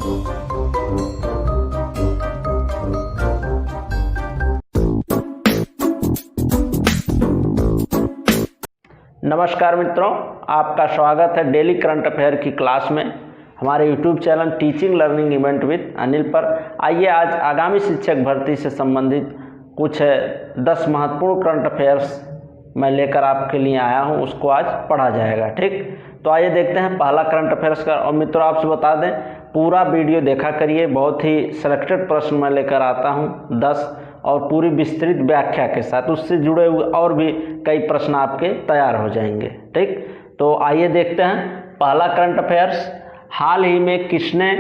नमस्कार मित्रों, आपका स्वागत है डेली करंट अफेयर की क्लास में हमारे YouTube channel teaching learning event with Anil पर। आइए आज आगामी शिक्षक भर्ती से संबंधित कुछ 10 महत्वपूर्ण करंट अफेयर्स मैं लेकर आपके लिए आया हूं, उसको आज पढ़ा जाएगा। ठीक, तो आइए देखते हैं पहला करंट अफेयर्स का। और मित्रों आपसे बता दें, पूरा वीडियो देखा करिए, बहुत ही सिलेक्टेड प्रश्न मैं लेकर आता हूँ 10 और पूरी विस्तृत व्याख्या के साथ, उससे जुड़े हुए और भी कई प्रश्न आपके तैयार हो जाएंगे। ठीक, तो आइए देखते हैं पहला करंट अफेयर्स। हाल ही में किसने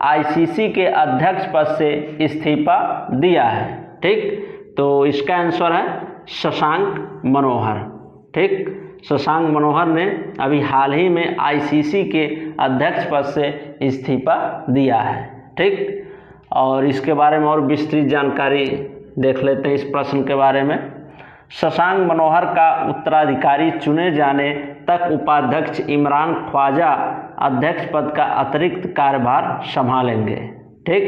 आईसीसी के अध्यक्ष पद से इस्तीफा दिया है? ठीक, तो इसका आंसर है शशांक मनोहर। ठीक, शशांक मनोहर ने अभी हाल ही में आईसीसी के अध्यक्ष पद से इस्तीफा दिया है। ठीक, और इसके बारे में और विस्तृत जानकारी देख लेते हैं इस प्रश्न के बारे में। शशांक मनोहर का उत्तराधिकारी चुने जाने तक उपाध्यक्ष इमरान ख्वाजा अध्यक्ष पद का अतिरिक्त कार्यभार संभालेंगे। ठीक,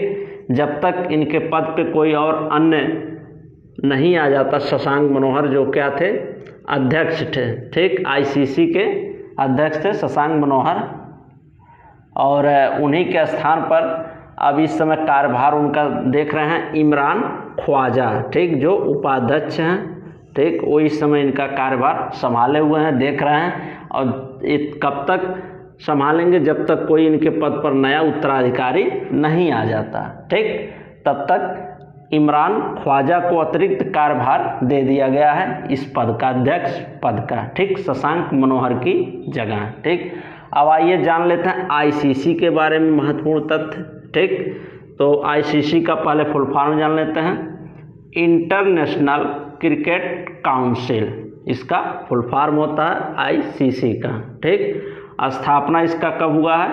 जब तक इनके पद पे कोई और अन्य नहीं आ जाता, शशांक मनोहर जो क्या थे, अध्यक्ष थे। ठीक, आईसीसी के अध्यक्ष थे शशांक मनोहर, और उन्हीं के स्थान पर अब इस समय कार्यभार उनका देख रहे हैं इमरान ख्वाजा। ठीक, जो उपाध्यक्ष हैं, ठीक, वो इस समय इनका कार्यभार संभाले हुए हैं, देख रहे हैं। और कब तक संभालेंगे? जब तक कोई इनके पद पर नया उत्तराधिकारी नहीं आ जाता। ठीक, तब तक इमरान ख्वाजा को अतिरिक्त कार्यभार दे दिया गया है इस पद का, अध्यक्ष पद का। ठीक, शशांक मनोहर की जगह। ठीक, अब आइए जान लेते हैं आईसीसी के बारे में महत्वपूर्ण तथ्य। ठीक, तो आईसीसी का पहले फुल फॉर्म जान लेते हैं, इंटरनेशनल क्रिकेट काउंसिल, इसका फुल फॉर्म होता है आईसीसी का। ठीक, स्थापना इसका कब हुआ है?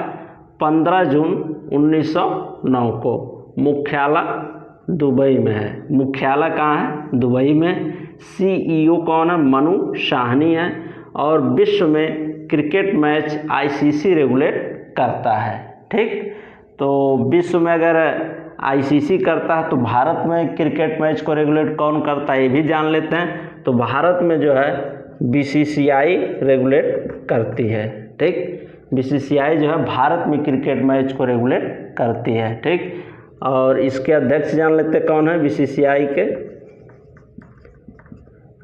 15 जून 1909 को। मुख्यालय दुबई में है। मुख्यालय कहाँ है? दुबई में। सीईओ कौन है? मनु शाहनी है। और विश्व में क्रिकेट मैच आईसीसी रेगुलेट करता है। ठीक, तो विश्व में अगर आईसीसी करता है तो भारत में क्रिकेट मैच को रेगुलेट कौन करता है, ये भी जान लेते हैं। तो भारत में जो है बीसीसीआई रेगुलेट करती है। ठीक, बीसीसीआई जो है भारत में क्रिकेट मैच को रेगुलेट करती है। ठीक, और इसके अध्यक्ष जान लेते हैं कौन है। बीसीसीआई के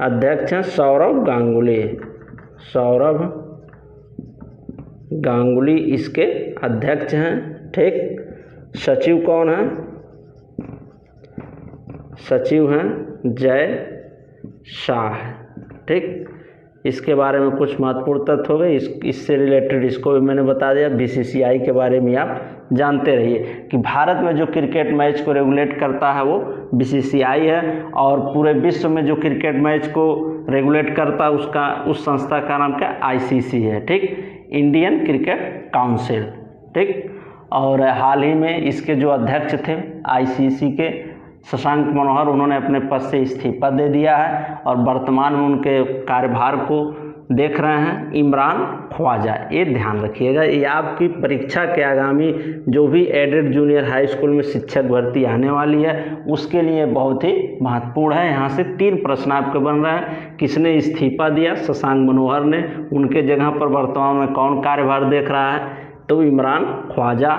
अध्यक्ष हैं सौरव गांगुली। सौरव गांगुली इसके अध्यक्ष हैं। ठीक, सचिव कौन है? सचिव हैं जय शाह। ठीक, इसके बारे में कुछ महत्वपूर्ण तथ्य हो गए, इससे रिलेटेड इसको भी मैंने बता दिया। बीसीसीआई के बारे में आप जानते रहिए कि भारत में जो क्रिकेट मैच को रेगुलेट करता है वो बीसीसीआई है, और पूरे विश्व में जो क्रिकेट मैच को रेगुलेट करता है उस संस्था का नाम क्या? आईसीसी है। ठीक, इंडियन क्रिकेट काउंसिल। ठीक, और हाल ही में इसके जो अध्यक्ष थे आईसीसी के, शशांक मनोहर, उन्होंने अपने पद से इस्तीफा दे दिया है और वर्तमान में उनके कार्यभार को देख रहे हैं इमरान ख्वाजा। ये ध्यान रखिएगा, ये आपकी परीक्षा के आगामी जो भी एडेड जूनियर हाई स्कूल में शिक्षक भर्ती आने वाली है उसके लिए बहुत ही महत्वपूर्ण है। यहाँ से 3 प्रश्न आपके बन रहे हैं। किसने इस्तीफा दिया? शशांक मनोहर ने। उनके जगह पर वर्तमान में कौन कार्यभार देख रहा है? तो इमरान ख्वाजा।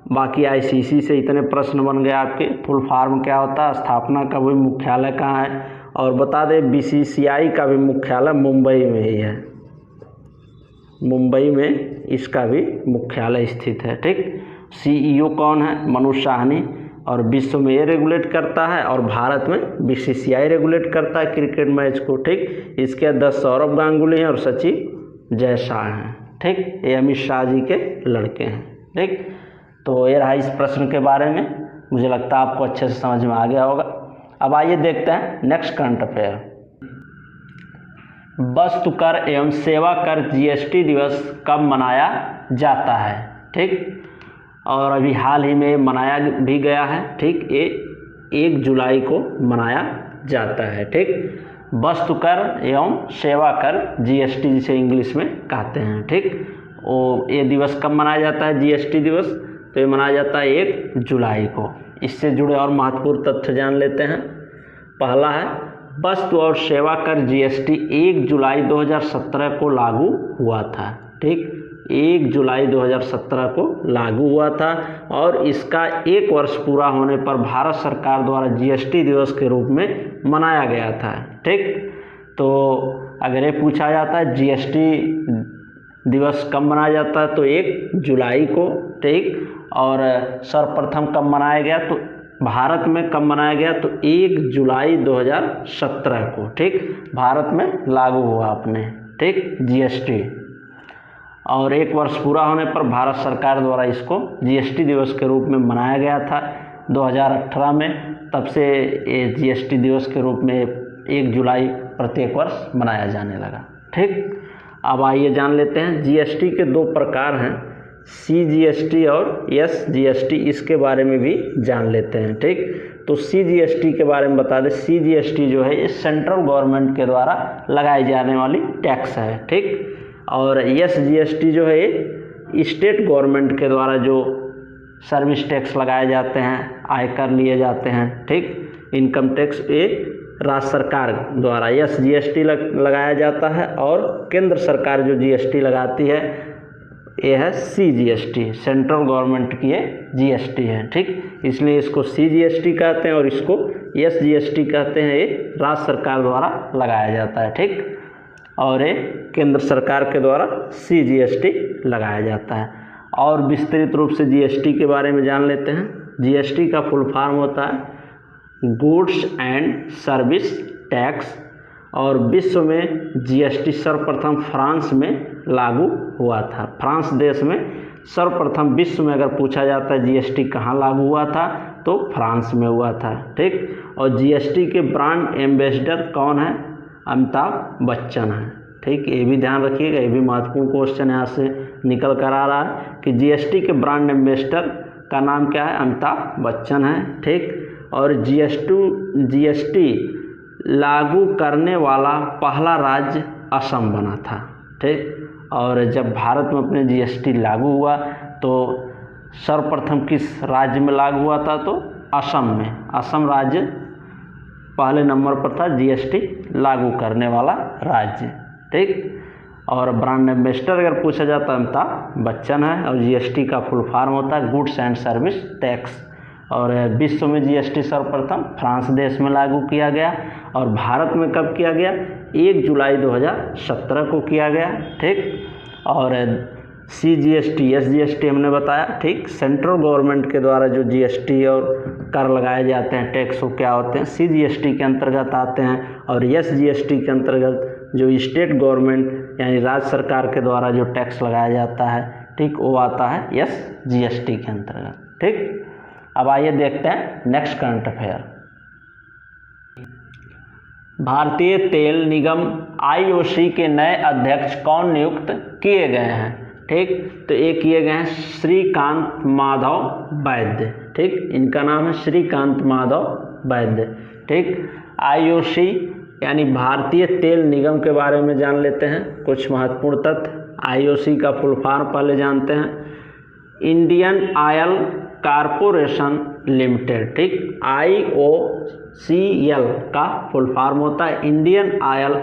बाकी आईसीसी से इतने प्रश्न बन गए आपके। फुल फॉर्म क्या होता है? स्थापना का भी मुख्यालय कहाँ है? और बता दें बीसीसीआई का भी मुख्यालय मुंबई में ही है। मुंबई में इसका भी मुख्यालय स्थित है। ठीक, सीईओ कौन है? मनु शाहनी। और विश्व में ये रेगुलेट करता है और भारत में बीसीसीआई रेगुलेट करता है क्रिकेट मैच को। ठीक, इसके अध्यक्ष सौरव गांगुली हैं और सचिव जय शाह हैं। ठीक, ये अमित शाह जी के लड़के हैं। ठीक, तो ये रहा इस प्रश्न के बारे में। मुझे लगता है आपको अच्छे से समझ में आ गया होगा। अब आइए देखते हैं नेक्स्ट करंट अफेयर। वस्तु कर एवं सेवा कर जीएसटी दिवस कब मनाया जाता है? ठीक, और अभी हाल ही में मनाया भी गया है। ठीक, ये 1 जुलाई को मनाया जाता है। ठीक, वस्तु कर एवं सेवा कर, जीएसटी जिसे इंग्लिश में कहते हैं। ठीक, और ये दिवस कब मनाया जाता है? जीएसटी दिवस तो ये मनाया जाता है 1 जुलाई को। इससे जुड़े और महत्वपूर्ण तथ्य जान लेते हैं। पहला है वस्तु और सेवा कर जीएसटी 1 जुलाई 2017 को लागू हुआ था। ठीक, 1 जुलाई 2017 को लागू हुआ था और इसका 1 वर्ष पूरा होने पर भारत सरकार द्वारा जीएसटी दिवस के रूप में मनाया गया था। ठीक, तो अगर ये पूछा जाता है जीएसटी दिवस कब मनाया जाता है तो 1 जुलाई को। ठीक, और सर्वप्रथम कब मनाया गया तो भारत में कब मनाया गया तो 1 जुलाई 2017 को। ठीक, भारत में लागू हुआ अपने। ठीक, जीएसटी, और 1 वर्ष पूरा होने पर भारत सरकार द्वारा इसको जीएसटी दिवस के रूप में मनाया गया था 2018 में। तब से ये जीएसटी दिवस के रूप में 1 जुलाई प्रत्येक वर्ष मनाया जाने लगा। ठीक, अब आइए जान लेते हैं जीएसटी के 2 प्रकार हैं, सीजीएसटी और एसजीएसटी। इसके बारे में भी जान लेते हैं। ठीक, तो सीजीएसटी के बारे में बता दें। सीजीएसटी जो है ये सेंट्रल गवर्नमेंट के द्वारा लगाई जाने वाली टैक्स है। ठीक, और एसजीएसटी जो है ये स्टेट गवर्नमेंट के द्वारा जो सर्विस टैक्स लगाए जाते हैं, आयकर लिए जाते हैं। ठीक, इनकम टैक्स ये राज्य सरकार द्वारा एसजीएसटी लगाया जाता है और केंद्र सरकार जो जीएसटी लगाती है ये है सीजीएसटी, सेंट्रल गवर्नमेंट की ये जीएसटी है। ठीक, इसलिए इसको सीजीएसटी कहते हैं और इसको एसजीएसटी कहते हैं। ये राज्य सरकार द्वारा लगाया जाता है। ठीक, और ये केंद्र सरकार के द्वारा सीजीएसटी लगाया जाता है। और विस्तृत रूप से जीएसटी के बारे में जान लेते हैं। जीएसटी का फुल फॉर्म होता है गुड्स एंड सर्विस टैक्स, और विश्व में जीएसटी सर्वप्रथम फ्रांस में लागू हुआ था। फ्रांस देश में सर्वप्रथम विश्व में अगर पूछा जाता है जीएसटी कहाँ लागू हुआ था तो फ्रांस में हुआ था। ठीक, और जीएसटी के ब्रांड एम्बेसडर कौन है? अमिताभ बच्चन है। ठीक, ये भी ध्यान रखिएगा, ये भी महत्वपूर्ण क्वेश्चन यहाँ से निकल कर आ रहा है कि जीएसटी के ब्रांड एम्बेसडर का नाम क्या है? अमिताभ बच्चन है। ठीक, और जीएसटी लागू करने वाला पहला राज्य असम बना था। ठीक, और जब भारत में अपने जीएसटी लागू हुआ तो सर्वप्रथम किस राज्य में लागू हुआ था तो असम में। असम राज्य पहले नंबर पर था जीएसटी लागू करने वाला राज्य। ठीक, और ब्रांड एम्बेसडर अगर पूछा जाता है अमिताभ बच्चन है, और जीएसटी का फुल फॉर्म होता है गुड्स एंड सर्विस टैक्स। और विश्व में जीएसटी सर्वप्रथम फ्रांस देश में लागू किया गया और भारत में कब किया गया? 1 जुलाई 2017 को किया गया। ठीक, और सीजीएसटी एसजीएसटी हमने बताया। ठीक, सेंट्रल गवर्नमेंट के द्वारा जो जीएसटी और कर लगाए जाते हैं टैक्स वो क्या होते हैं? सीजीएसटी के अंतर्गत आते हैं। और एसजीएसटी के अंतर्गत जो स्टेट गवर्नमेंट यानी राज्य सरकार के द्वारा जो टैक्स लगाया जाता है, ठीक, वो आता है एसजीएसटी के अंतर्गत। ठीक, अब आइए देखते हैं नेक्स्ट करंट अफेयर। भारतीय तेल निगम आईओसी के नए अध्यक्ष कौन नियुक्त किए गए हैं? ठीक, तो ये किए गए हैं श्रीकांत माधव वैद्य। ठीक, इनका नाम है श्रीकांत माधव वैद्य। ठीक, आईओसी यानी भारतीय तेल निगम के बारे में जान लेते हैं कुछ महत्वपूर्ण तथ्य। आईओसी का फुल फॉर्म पहले जानते हैं, इंडियन ऑयल कॉरपोरेशन लिमिटेड। ठीक, IOCL का फुल फॉर्म होता है इंडियन ऑयल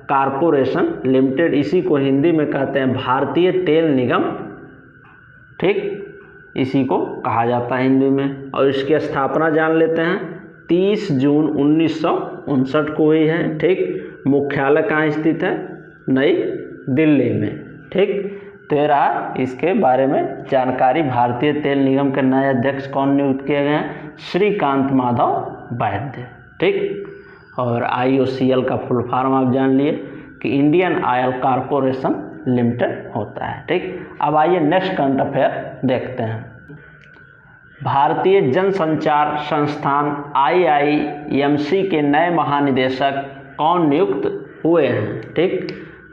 कॉरपोरेशन लिमिटेड। इसी को हिंदी में कहते हैं भारतीय तेल निगम। ठीक, इसी को कहा जाता है हिंदी में। और इसकी स्थापना जान लेते हैं 30 जून 1959 को हुई है। ठीक, मुख्यालय कहाँ स्थित है? नई दिल्ली में। ठीक, तो ये रहा इसके बारे में जानकारी। भारतीय तेल निगम के नए अध्यक्ष कौन नियुक्त किए गए हैं? श्रीकांत माधव वैद्य। ठीक, और IOCL का फुल फॉर्म आप जान लिए कि इंडियन ऑयल कॉरपोरेशन लिमिटेड होता है। ठीक, अब आइए नेक्स्ट करंट अफेयर देखते हैं। भारतीय जनसंचार संस्थान IIMC के नए महानिदेशक कौन नियुक्त हुए हैं? ठीक,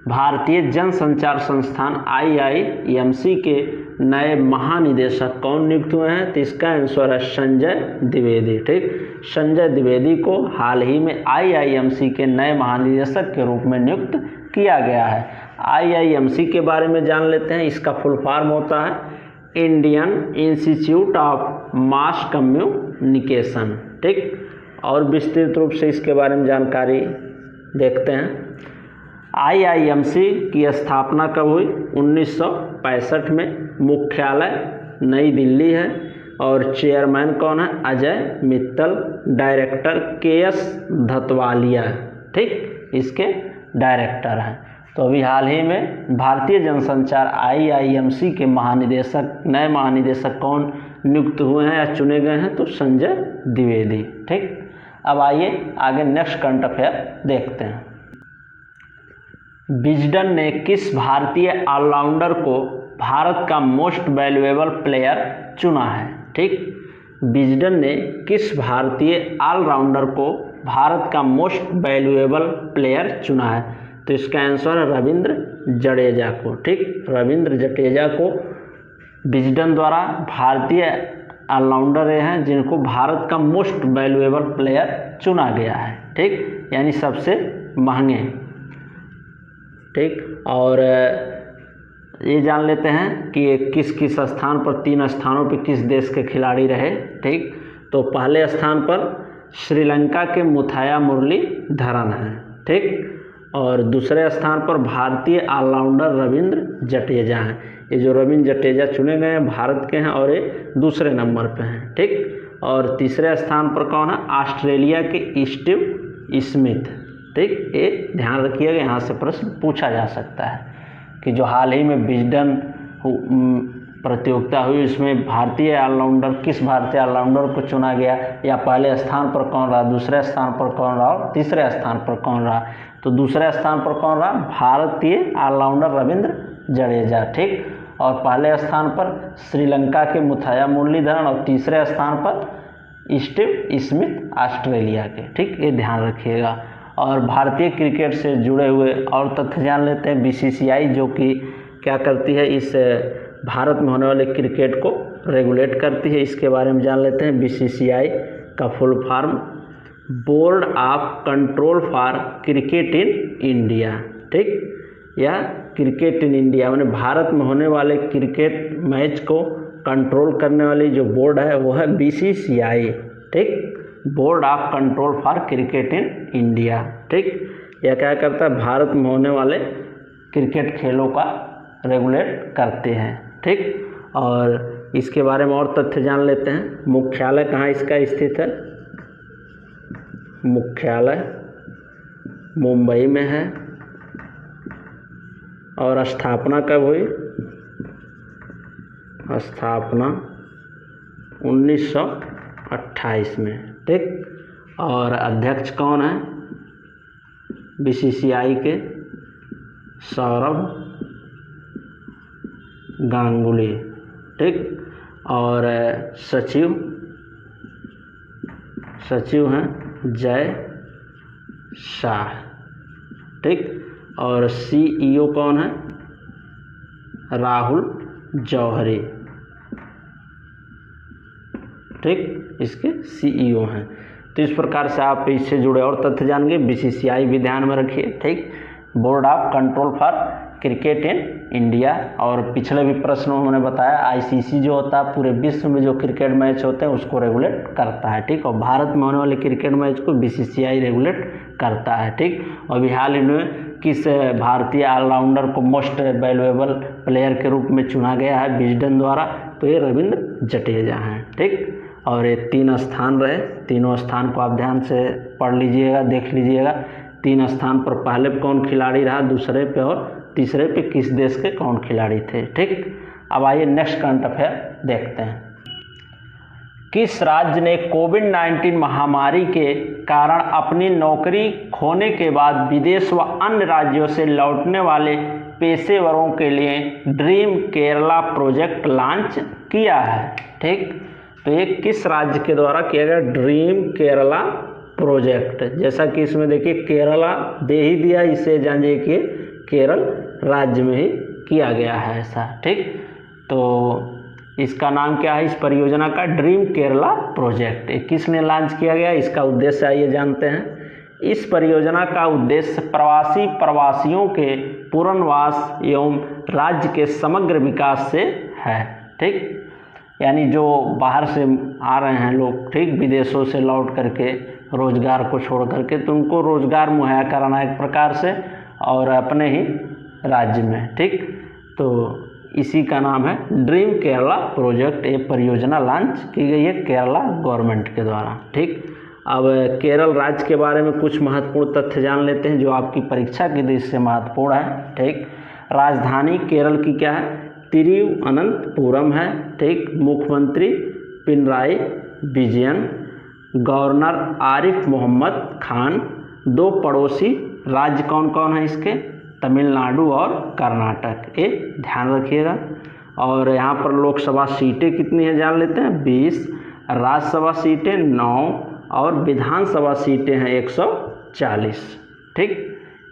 भारतीय जनसंचार संस्थान IIMC के नए महानिदेशक कौन नियुक्त हुए हैं? तो इसका आंसर है संजय द्विवेदी। ठीक, संजय द्विवेदी को हाल ही में IIMC के नए महानिदेशक के रूप में नियुक्त किया गया है। IIMC के बारे में जान लेते हैं। इसका फुल फॉर्म होता है Indian institute of mass communication. ठीक, और विस्तृत रूप से इसके बारे में जानकारी देखते हैं। IIMC की स्थापना कब हुई? 1965 में। मुख्यालय नई दिल्ली है और चेयरमैन कौन है? अजय मित्तल। Director KS Dhatwalia. ठीक, इसके डायरेक्टर हैं। तो अभी हाल ही में भारतीय जनसंचार IIMC के महानिदेशक, नए महानिदेशक कौन नियुक्त हुए हैं या चुने गए हैं? तो संजय द्विवेदी। ठीक, अब आइए आगे नेक्स्ट करंट अफेयर देखते हैं। विजडन ने किस भारतीय ऑलराउंडर को भारत का मोस्ट वैल्यूएबल प्लेयर चुना है? ठीक, विजडन ने किस भारतीय ऑलराउंडर को भारत का मोस्ट वैल्यूएबल प्लेयर चुना है? तो इसका आंसर है रविंद्र जडेजा को। ठीक, रविंद्र जडेजा को विजडन द्वारा भारतीय ऑलराउंडर रहे हैं जिनको भारत का मोस्ट वैल्यूएबल प्लेयर चुना गया है। ठीक, यानी सबसे महंगे। ठीक, और ये जान लेते हैं कि ये किस किस स्थान पर, 3 स्थानों पर किस देश के खिलाड़ी रहे। ठीक, तो पहले स्थान पर श्रीलंका के मुथाया मुरलीधरन हैं। ठीक, और दूसरे स्थान पर भारतीय ऑलराउंडर रविंद्र जडेजा हैं। ये जो रविंद्र जडेजा चुने गए हैं भारत के हैं और ये दूसरे नंबर पे हैं। ठीक, और तीसरे स्थान पर कौन है? ऑस्ट्रेलिया के स्टीव स्मिथ। ठीक, ये ध्यान रखिएगा, यहाँ से प्रश्न पूछा जा सकता है कि जो हाल ही में विजडन प्रतियोगिता हुई उसमें भारतीय ऑलराउंडर, किस भारतीय ऑलराउंडर को चुना गया, या पहले स्थान पर कौन रहा, दूसरे स्थान पर कौन रहा और तीसरे स्थान पर कौन रहा? तो दूसरे स्थान पर कौन रहा? भारतीय ऑलराउंडर रविंद्र जडेजा। ठीक, और पहले स्थान पर श्रीलंका के मुथाया मुरलीधरन और तीसरे स्थान पर स्टीव स्मिथ ऑस्ट्रेलिया के। ठीक, ये ध्यान रखिएगा। और भारतीय क्रिकेट से जुड़े हुए और तथ्य जान लेते हैं। BCCI जो कि क्या करती है, इस भारत में होने वाले क्रिकेट को रेगुलेट करती है, इसके बारे में जान लेते हैं। BCCI का full form board of control for cricket in India. ठीक, या क्रिकेट इन इंडिया माने भारत में होने वाले क्रिकेट मैच को कंट्रोल करने वाली जो बोर्ड है वो है BCCI। ठीक, board of control for cricket in India. ठीक, यह क्या करता है? भारत में होने वाले क्रिकेट खेलों का रेगुलेट करते हैं। ठीक, और इसके बारे में और तथ्य जान लेते हैं। मुख्यालय कहाँ इसका स्थित है? मुख्यालय मुंबई में है। और स्थापना कब हुई? स्थापना 1928 में। ठीक, और अध्यक्ष कौन है BCCI के? सौरभ गांगुली। ठीक, और सचिव हैं जय शाह। ठीक, और CEO कौन है? राहुल जौहरी। ठीक, इसके CEO हैं। तो इस प्रकार से आप इससे जुड़े और तथ्य जानेंगे। BCCI भी ध्यान में रखिए। ठीक, board of control for cricket in India. और पिछले भी प्रश्न उन्होंने बताया ICC जो होता है पूरे विश्व में जो क्रिकेट मैच होते हैं उसको रेगुलेट करता है। ठीक, और भारत में होने वाले क्रिकेट मैच को BCCI रेगुलेट करता है। ठीक, और हाल ही में किस भारतीय ऑलराउंडर को मोस्ट वैल्यूएबल प्लेयर के रूप में चुना गया है विजडन द्वारा? तो ये रविंद्र जडेजा हैं। ठीक, और ये 3 स्थान रहे, तीनों स्थान को आप ध्यान से पढ़ लीजिएगा, देख लीजिएगा। 3 स्थान पर पहले कौन खिलाड़ी रहा, दूसरे पे और तीसरे पे किस देश के कौन खिलाड़ी थे। ठीक, अब आइए नेक्स्ट करंट अफेयर देखते हैं। किस राज्य ने कोविड-19 महामारी के कारण अपनी नौकरी खोने के बाद विदेश व अन्य राज्यों से लौटने वाले पेशेवरों के लिए ड्रीम केरला प्रोजेक्ट लॉन्च किया है? ठीक, तो ये किस राज्य के द्वारा किया गया? Dream Kerala project. जैसा कि इसमें देखिए केरला दे ही दिया, इसे जानिए कि केरल राज्य में ही किया गया है ऐसा। ठीक, तो इसका नाम क्या है इस परियोजना का? Dream Kerala project. किसने लॉन्च किया गया? इसका उद्देश्य आइए जानते हैं। इस परियोजना का उद्देश्य प्रवासियों के पुनर्वास एवं राज्य के समग्र विकास से है। ठीक, यानी जो बाहर से आ रहे हैं लोग, ठीक, विदेशों से लौट करके रोज़गार को छोड़ करके, तो उनको रोज़गार मुहैया कराना एक प्रकार से, और अपने ही राज्य में, ठीक। तो इसी का नाम है ड्रीम केरला प्रोजेक्ट। ये परियोजना लॉन्च की गई है केरला गवर्नमेंट के द्वारा, ठीक। अब केरल राज्य के बारे में कुछ महत्वपूर्ण तथ्य जान लेते हैं जो आपकी परीक्षा की दृष्टि से महत्वपूर्ण है, ठीक। राजधानी केरल की क्या है? तिरुवनंतपुरम है, ठीक। मुख्यमंत्री पिनराई विजयन, गवर्नर आरिफ मोहम्मद खान। 2 पड़ोसी राज्य कौन कौन है इसके? तमिलनाडु और कर्नाटक, ये ध्यान रखिएगा। और यहाँ पर लोकसभा सीटें कितनी हैं जान लेते हैं, 20, राज्यसभा सीटें 9 और विधानसभा सीटें हैं 140, ठीक।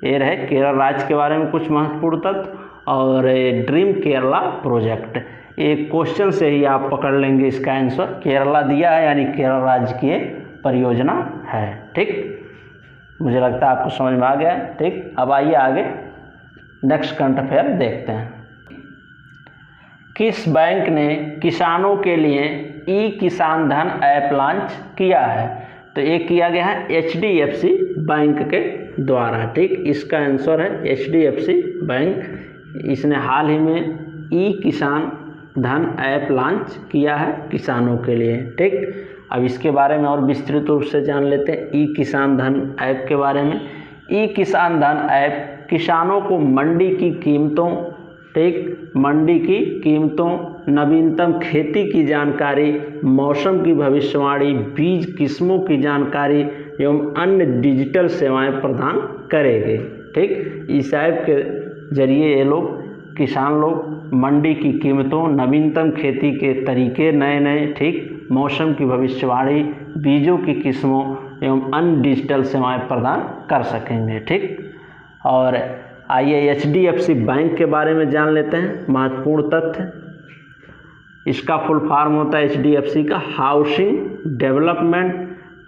ये रहे केरल राज्य के बारे में कुछ महत्वपूर्ण तथ्य। और ड्रीम केरला प्रोजेक्ट, एक क्वेश्चन से ही आप पकड़ लेंगे इसका आंसर, केरला दिया है यानी केरल राज्य की परियोजना है, ठीक। मुझे लगता है आपको समझ में आ गया है, ठीक। अब आइए आगे नेक्स्ट करंट अफेयर देखते हैं। किस बैंक ने किसानों के लिए ई किसान धन ऐप लॉन्च किया है? तो ये किया गया है HDFC बैंक के द्वारा, ठीक। इसका आंसर है HDFC बैंक। इसने हाल ही में ई किसान धन ऐप लॉन्च किया है किसानों के लिए, ठीक। अब इसके बारे में और विस्तृत रूप से जान लेते हैं ई किसान धन ऐप के बारे में। ई किसान धन ऐप किसानों को मंडी की कीमतों, ठीक, मंडी की कीमतों, नवीनतम खेती की जानकारी, मौसम की भविष्यवाणी, बीज किस्मों की जानकारी एवं अन्य डिजिटल सेवाएं प्रदान करेंगे, ठीक। इस ऐप के जरिए ये लोग, किसान लोग, मंडी की कीमतों, नवीनतम खेती के तरीके नए नए, ठीक, मौसम की भविष्यवाणी, बीजों की किस्मों एवं अन्य डिजिटल सेवाएं प्रदान कर सकेंगे, ठीक। और आइए HDFC बैंक के बारे में जान लेते हैं महत्वपूर्ण तथ्य। इसका फुल फॉर्म होता है HDFC का हाउसिंग डेवलपमेंट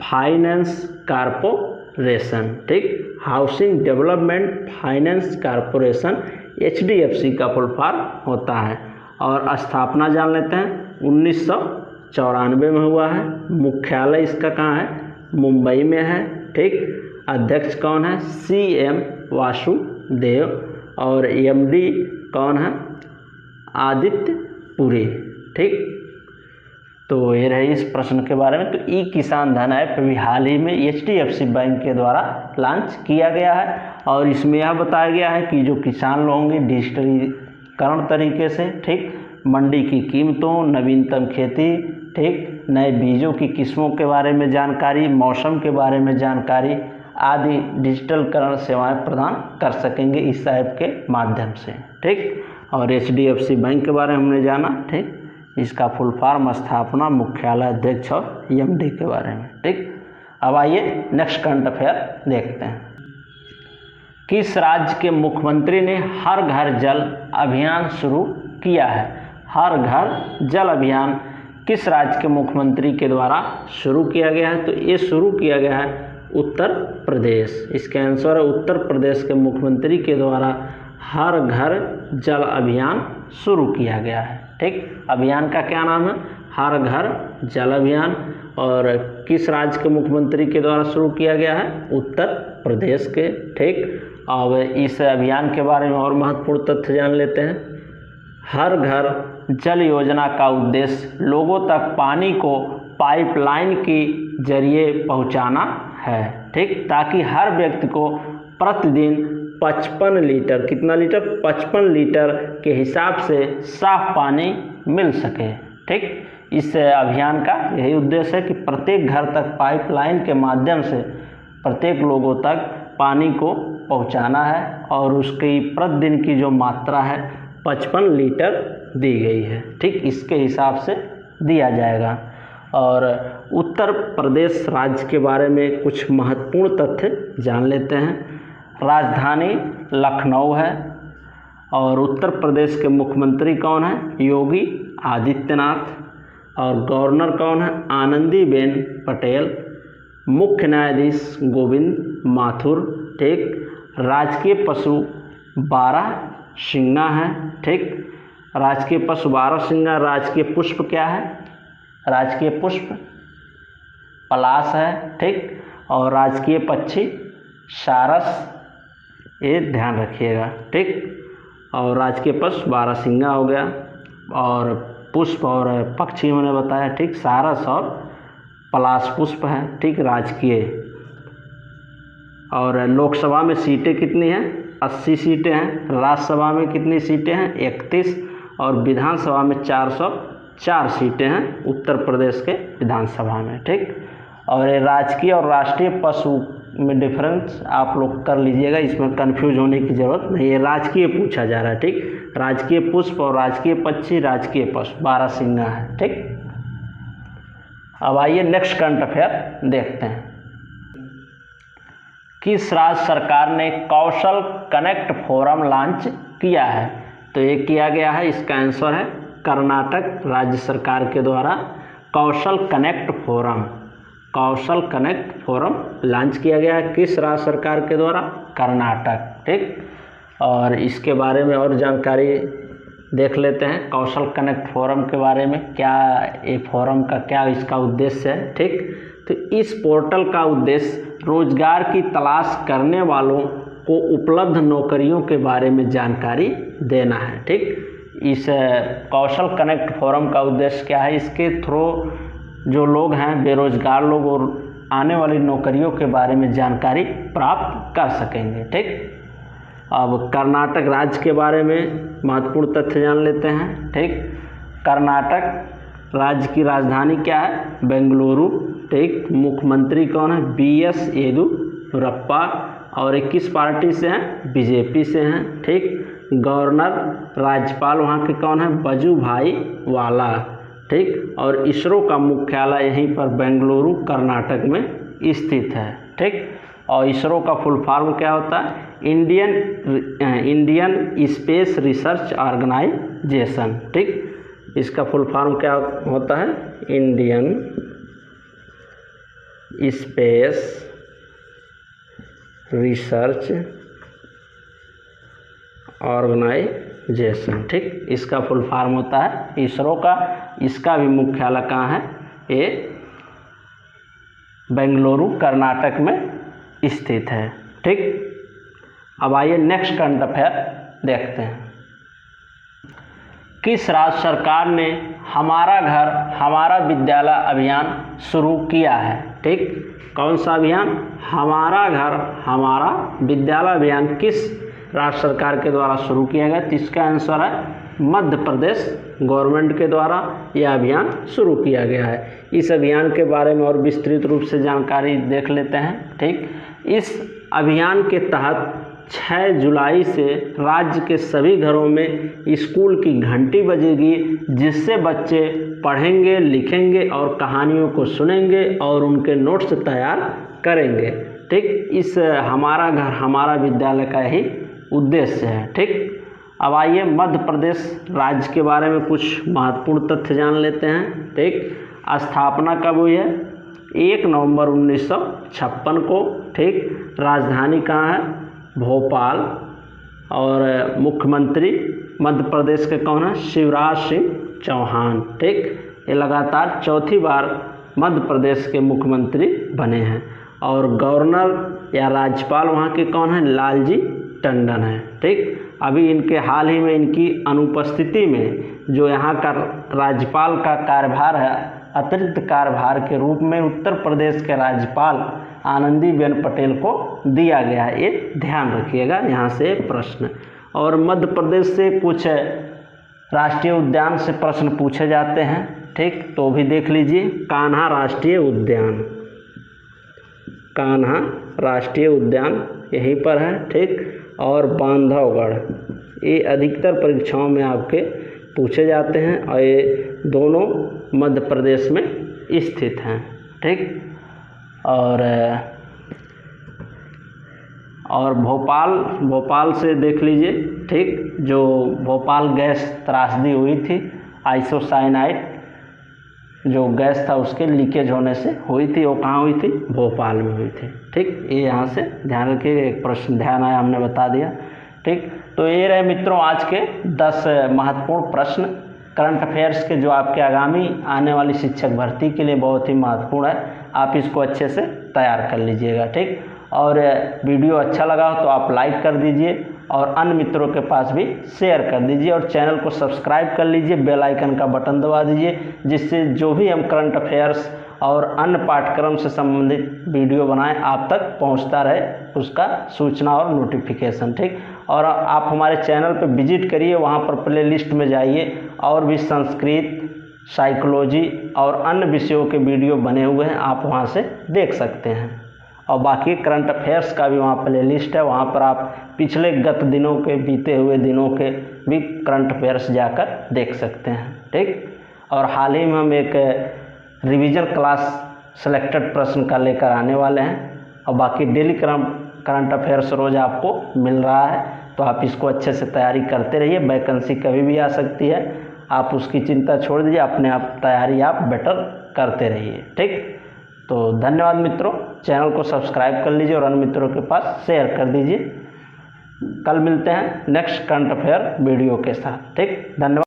फाइनेंस कॉरपोरेशन, ठीक। Housing development finance corporation HDFC का फुल फॉर्म होता है। और स्थापना जान लेते हैं 1994 में हुआ है। मुख्यालय इसका कहाँ है? मुंबई में है, ठीक। अध्यक्ष कौन है? CM वासुदेव। और MD कौन है? आदित्य पुरी, ठीक। तो ये रहे इस प्रश्न के बारे में। तो ई किसान धन ऐप अभी हाल ही में HDFC बैंक के द्वारा लॉन्च किया गया है और इसमें यह बताया गया है कि जो किसान लोग होंगे डिजिटलीकरण तरीके से, ठीक, मंडी की कीमतों, नवीनतम खेती, ठीक, नए बीजों की किस्मों के बारे में जानकारी, मौसम के बारे में जानकारी आदि डिजिटलकरण सेवाएं प्रदान कर सकेंगे इस ऐप के माध्यम से, ठीक। और HDFC बैंक के बारे में हमने जाना, ठीक। इसका फुल फॉर्म, स्थापना, मुख्यालय, अध्यक्ष और MD के बारे में, ठीक। अब आइए नेक्स्ट करंट अफेयर देखते हैं। किस राज्य के मुख्यमंत्री ने हर घर जल अभियान शुरू किया है? हर घर जल अभियान किस राज्य के मुख्यमंत्री के द्वारा शुरू किया गया है? तो ये शुरू किया गया है उत्तर प्रदेश। इसका आंसर है उत्तर प्रदेश के मुख्यमंत्री के द्वारा हर घर जल अभियान शुरू किया गया है, ठीक। अभियान का क्या नाम है? हर घर जल अभियान। और किस राज्य के मुख्यमंत्री के द्वारा शुरू किया गया है? उत्तर प्रदेश के, ठीक। अब इस अभियान के बारे में और महत्वपूर्ण तथ्य जान लेते हैं। हर घर जल योजना का उद्देश्य लोगों तक पानी को पाइपलाइन के जरिए पहुंचाना है, ठीक, ताकि हर व्यक्ति को प्रतिदिन 55 लीटर, कितना लीटर? 55 लीटर के हिसाब से साफ पानी मिल सके, ठीक। इस अभियान का यही उद्देश्य है कि प्रत्येक घर तक पाइपलाइन के माध्यम से प्रत्येक लोगों तक पानी को पहुंचाना है और उसकी प्रतिदिन की जो मात्रा है 55 लीटर दी गई है, ठीक। इसके हिसाब से दिया जाएगा। और उत्तर प्रदेश राज्य के बारे में कुछ महत्वपूर्ण तथ्य जान लेते हैं। राजधानी लखनऊ है और उत्तर प्रदेश के मुख्यमंत्री कौन है? योगी आदित्यनाथ। और गवर्नर कौन है? आनंदीबेन पटेल। मुख्य न्यायाधीश गोविंद माथुर, ठीक। राजकीय पशु 12 सिंघा है, ठीक। राजकीय पशु बारहसिंगा। राजकीय पुष्प क्या है? राजकीय पुष्प पलाश है, ठीक। और राजकीय पक्षी सारस, ये ध्यान रखिएगा, ठीक। और राजकीय पशु बारहसिंगा हो गया, और पुष्प और पक्षी मैंने बताया, ठीक। सारस और पलाश पुष्प है, ठीक, राजकीय। और लोकसभा में सीटें कितनी हैं? 80 सीटें हैं। राज्यसभा में कितनी सीटें हैं? 31। और विधानसभा में 404 सीटें हैं उत्तर प्रदेश के विधानसभा में, ठीक। और ये राजकीय और राष्ट्रीय पशु में डिफरेंस आप लोग कर लीजिएगा, इसमें कंफ्यूज होने की ज़रूरत नहीं है। राजकीय पूछा जा रहा है, ठीक। राजकीय पुष्प और राजकीय पक्षी, राजकीय पशु बारहसिंगा है, ठीक। अब आइए नेक्स्ट करंट अफेयर देखते हैं। किस राज्य सरकार ने कौशल कनेक्ट फोरम लॉन्च किया है? तो ये किया गया है, इसका आंसर है कर्नाटक राज्य सरकार के द्वारा कौशल कनेक्ट फोरम लॉन्च किया गया है। किस राज्य सरकार के द्वारा? कर्नाटक, ठीक। और इसके बारे में और जानकारी देख लेते हैं, कौशल कनेक्ट फोरम के बारे में। क्या ये फोरम का क्या इसका उद्देश्य है, ठीक। तो इस पोर्टल का उद्देश्य रोजगार की तलाश करने वालों को उपलब्ध नौकरियों के बारे में जानकारी देना है, ठीक। इस कौशल कनेक्ट फोरम का उद्देश्य क्या है? इसके थ्रू जो लोग हैं बेरोजगार लोग और आने वाली नौकरियों के बारे में जानकारी प्राप्त कर सकेंगे, ठीक। अब कर्नाटक राज्य के बारे में महत्वपूर्ण तथ्य जान लेते हैं, ठीक। कर्नाटक राज्य की राजधानी क्या है? बेंगलुरु, ठीक। मुख्यमंत्री कौन है? BS येदियुरप्पा। और 21 पार्टी से हैं? BJP से हैं, ठीक। गवर्नर राज्यपाल वहाँ के कौन है? वजुभाई वाला, ठीक। और इसरो का मुख्यालय यहीं पर बेंगलुरु कर्नाटक में स्थित है, ठीक। और इसरो का फुल फॉर्म क्या होता है? इंडियन स्पेस रिसर्च ऑर्गेनाइजेशन, ठीक। इसका फुल फॉर्म क्या होता है? इंडियन स्पेस रिसर्च ऑर्गेनाइजेशन, ठीक। इसका फुल फॉर्म होता है इसरो का। इसका भी मुख्यालय कहाँ है? ये बेंगलुरु कर्नाटक में स्थित है, ठीक। अब आइए नेक्स्ट करंट अफेयर देखते हैं। किस राज्य सरकार ने हमारा घर हमारा विद्यालय अभियान शुरू किया है, ठीक। कौन सा अभियान? हमारा घर हमारा विद्यालय अभियान किस राज्य सरकार के द्वारा शुरू किया गया? तो इसका आंसर है मध्य प्रदेश गवर्नमेंट के द्वारा यह अभियान शुरू किया गया है। इस अभियान के बारे में और विस्तृत रूप से जानकारी देख लेते हैं, ठीक। इस अभियान के तहत 6 जुलाई से राज्य के सभी घरों में स्कूल की घंटी बजेगी, जिससे बच्चे पढ़ेंगे, लिखेंगे और कहानियों को सुनेंगे और उनके नोट्स तैयार करेंगे, ठीक। इस हमारा घर हमारा विद्यालय का यही उद्देश्य है, ठीक। अब आइए मध्य प्रदेश राज्य के बारे में कुछ महत्वपूर्ण तथ्य जान लेते हैं, ठीक। स्थापना कब हुई है? 1 नवंबर 1956 को, ठीक। राजधानी कहाँ है? भोपाल। और मुख्यमंत्री मध्य प्रदेश के कौन है? शिवराज सिंह चौहान, ठीक। ये लगातार चौथी बार मध्य प्रदेश के मुख्यमंत्री बने हैं। और गवर्नर या राज्यपाल वहाँ के कौन है? लालजी टंडन है, ठीक। अभी इनके हाल ही में इनकी अनुपस्थिति में जो यहाँ का राज्यपाल का कार्यभार है अतिरिक्त कार्यभार के रूप में उत्तर प्रदेश के राज्यपाल आनंदीबेन पटेल को दिया गया है। ये ध्यान रखिएगा, यहाँ से प्रश्न। और मध्य प्रदेश से कुछ राष्ट्रीय उद्यान से प्रश्न पूछे जाते हैं, ठीक। तो भी देख लीजिए, कान्हा राष्ट्रीय उद्यान, कान्हा राष्ट्रीय उद्यान यहीं पर है, ठीक। और बांधवगढ़, ये अधिकतर परीक्षाओं में आपके पूछे जाते हैं और ये दोनों मध्य प्रदेश में स्थित हैं, ठीक। और भोपाल से देख लीजिए, ठीक। जो भोपाल गैस त्रासदी हुई थी, आइसोसाइनाइड जो गैस था उसके लीकेज होने से हुई थी, वो कहाँ हुई थी? भोपाल में हुई थी, ठीक। ये यहाँ से ध्यान रखिए, एक प्रश्न ध्यान आया हमने बता दिया, ठीक। तो ये रहे मित्रों आज के 10 महत्वपूर्ण प्रश्न करंट अफेयर्स के, जो आपके आगामी आने वाली शिक्षक भर्ती के लिए बहुत ही महत्वपूर्ण है। आप इसको अच्छे से तैयार कर लीजिएगा, ठीक। और वीडियो अच्छा लगा हो तो आप लाइक कर दीजिए और अन्य मित्रों के पास भी शेयर कर दीजिए और चैनल को सब्सक्राइब कर लीजिए, बेल आइकन का बटन दबा दीजिए, जिससे जो भी हम करंट अफेयर्स और अन्य पाठ्यक्रम से संबंधित वीडियो बनाएं आप तक पहुंचता रहे उसका सूचना और नोटिफिकेशन, ठीक। और आप हमारे चैनल पर विजिट करिए, वहां पर प्लेलिस्ट में जाइए और भी संस्कृत, साइकोलॉजी और अन्य विषयों के वीडियो बने हुए हैं, आप वहां से देख सकते हैं। और बाकी करंट अफेयर्स का भी वहाँ प्लेलिस्ट है, वहाँ पर आप पिछले गत दिनों के, बीते हुए दिनों के भी करंट अफेयर्स जाकर देख सकते हैं, ठीक। और हाल ही में हम एक रिवीजन क्लास सिलेक्टेड प्रश्न का लेकर आने वाले हैं और बाकी डेली करंट अफेयर्स रोज़ आपको मिल रहा है, तो आप इसको अच्छे से तैयारी करते रहिए। वैकेंसी कभी भी आ सकती है, आप उसकी चिंता छोड़ दीजिए, अपने आप तैयारी आप बेटर करते रहिए, ठीक। तो धन्यवाद मित्रों, चैनल को सब्सक्राइब कर लीजिए और अन्य मित्रों के पास शेयर कर दीजिए। कल मिलते हैं नेक्स्ट करंट अफेयर वीडियो के साथ, ठीक। धन्यवाद।